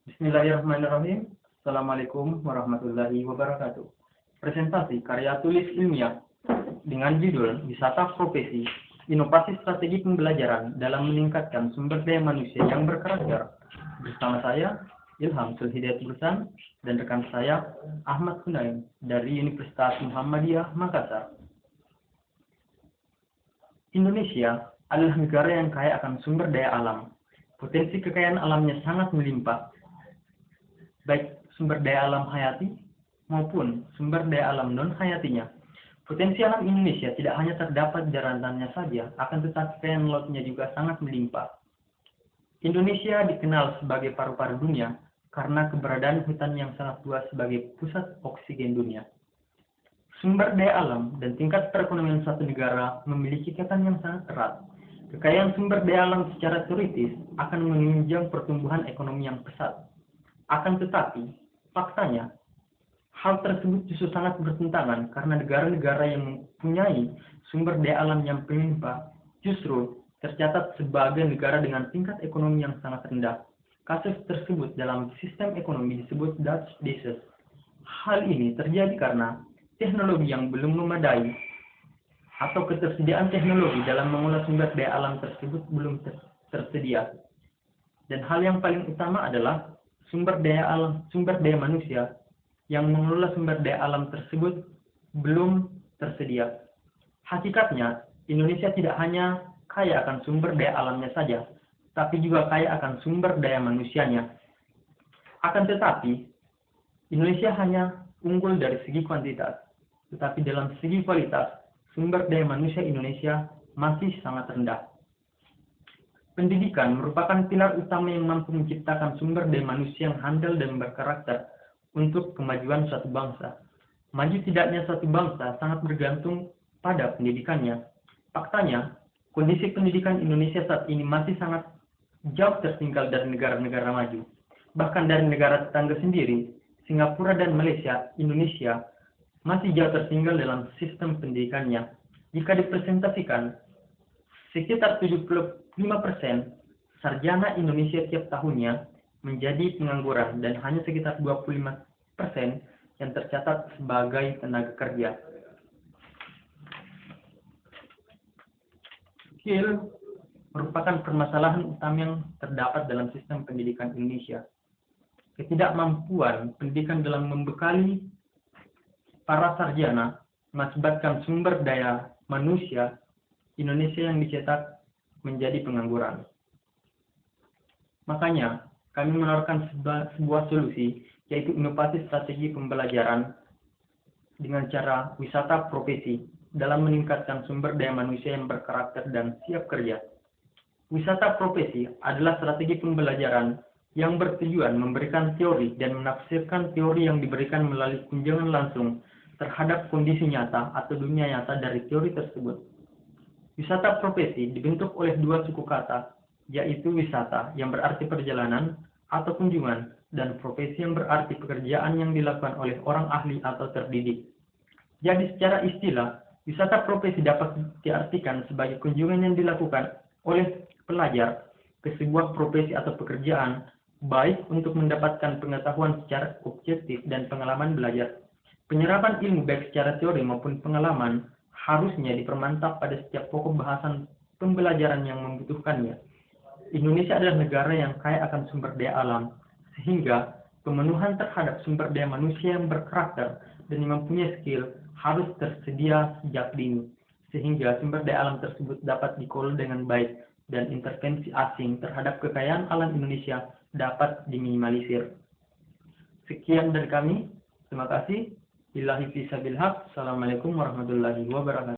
Bismillahirrahmanirrahim. Assalamualaikum warahmatullahi wabarakatuh. Presentasi karya tulis ilmiah dengan judul Wisata Profesi, Inovasi Strategi Pembelajaran dalam Meningkatkan Sumber Daya Manusia yang Berkarakter. Bersama saya, Ilham Sulhidayat Bursan, dan rekan saya, Ahmad Hunaim, dari Universitas Muhammadiyah Makassar. Indonesia adalah negara yang kaya akan sumber daya alam. Potensi kekayaan alamnya sangat melimpah, baik sumber daya alam hayati maupun sumber daya alam non-hayatinya. Potensi alam Indonesia tidak hanya terdapat daratannya saja, akan tetapi kekayaan lautnya juga sangat melimpah. Indonesia dikenal sebagai paru-paru dunia karena keberadaan hutan yang sangat luas sebagai pusat oksigen dunia. Sumber daya alam dan tingkat perekonomian suatu negara memiliki kaitan yang sangat erat. Kekayaan sumber daya alam secara teoritis akan menunjang pertumbuhan ekonomi yang pesat. Akan tetapi, faktanya, hal tersebut justru sangat bertentangan karena negara-negara yang mempunyai sumber daya alam yang melimpah justru tercatat sebagai negara dengan tingkat ekonomi yang sangat rendah. Kasus tersebut dalam sistem ekonomi disebut Dutch disease. Hal ini terjadi karena teknologi yang belum memadai atau ketersediaan teknologi dalam mengolah sumber daya alam tersebut belum tersedia. Dan hal yang paling utama adalah sumber daya manusia yang mengelola sumber daya alam tersebut belum tersedia. Hakikatnya, Indonesia tidak hanya kaya akan sumber daya alamnya saja, tapi juga kaya akan sumber daya manusianya. Akan tetapi, Indonesia hanya unggul dari segi kuantitas, tetapi dalam segi kualitas, sumber daya manusia Indonesia masih sangat rendah. Pendidikan merupakan pilar utama yang mampu menciptakan sumber daya manusia yang handal dan berkarakter untuk kemajuan suatu bangsa. Maju tidaknya suatu bangsa sangat bergantung pada pendidikannya. Faktanya, kondisi pendidikan Indonesia saat ini masih sangat jauh tertinggal dari negara-negara maju. Bahkan dari negara tetangga sendiri, Singapura dan Malaysia, Indonesia masih jauh tertinggal dalam sistem pendidikannya. Jika dipresentasikan, sekitar 75% sarjana Indonesia tiap tahunnya menjadi pengangguran dan hanya sekitar 25% yang tercatat sebagai tenaga kerja. Skill merupakan permasalahan utama yang terdapat dalam sistem pendidikan Indonesia. Ketidakmampuan pendidikan dalam membekali para sarjana mengakibatkan sumber daya manusia Indonesia yang dicetak menjadi pengangguran. Makanya, kami menawarkan sebuah solusi, yaitu inovasi strategi pembelajaran dengan cara wisata profesi dalam meningkatkan sumber daya manusia yang berkarakter dan siap kerja. Wisata profesi adalah strategi pembelajaran yang bertujuan memberikan teori dan menafsirkan teori yang diberikan melalui kunjungan langsung terhadap kondisi nyata atau dunia nyata dari teori tersebut. Wisata profesi dibentuk oleh dua suku kata, yaitu wisata yang berarti perjalanan atau kunjungan, dan profesi yang berarti pekerjaan yang dilakukan oleh orang ahli atau terdidik. Jadi secara istilah, wisata profesi dapat diartikan sebagai kunjungan yang dilakukan oleh pelajar ke sebuah profesi atau pekerjaan, baik untuk mendapatkan pengetahuan secara objektif dan pengalaman belajar. Penyerapan ilmu baik secara teori maupun pengalaman harusnya dipermantap pada setiap pokok bahasan pembelajaran yang membutuhkannya. Indonesia adalah negara yang kaya akan sumber daya alam, sehingga pemenuhan terhadap sumber daya manusia yang berkarakter dan yang mempunyai skill harus tersedia sejak dini, sehingga sumber daya alam tersebut dapat dikelola dengan baik dan intervensi asing terhadap kekayaan alam Indonesia dapat diminimalisir. Sekian dari kami, terima kasih. Billahi fisabilillah. Assalamualaikum warahmatullahi wabarakatuh.